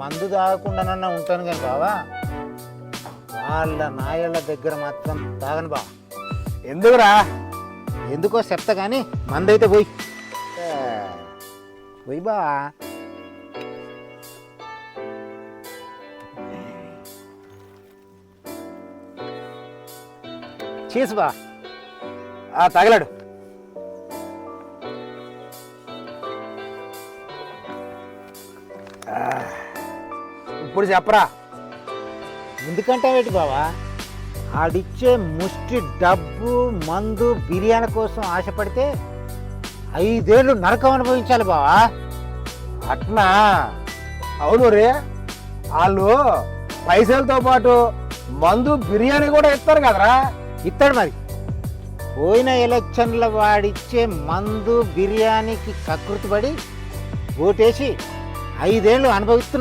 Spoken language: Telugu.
మందు తాగకుండానన్నా ఉంటాను కానీ బావా వాళ్ళ నాయళ్ళ దగ్గర మాత్రం తాగను బావ. ఎందుకురా? ఎందుకో చెప్తా కానీ మందైతే పోయి పోయి బా. చేసు బా. తగలాడు. ఇప్పుడు చెప్పరా. ఎందుకంటే ఏంటి బావా, ఆడిచ్చే ముష్టి డబ్బు మందు బిర్యానీ కోసం ఆశపడితే 5 ఏళ్ళు నరకం అనుభవించాలి బావా. అట్నా? అవును రే, వాళ్ళు పైసలతో పాటు మందు బిర్యానీ కూడా ఇస్తారు కదరా. ఇస్తాడు మరి. పోయిన ఎలక్షన్ల వాడిచ్చే మందు బిర్యానీకి కకృతి పడి ఓటేసి 5 ఏళ్ళు అనుభవిస్తున్నా.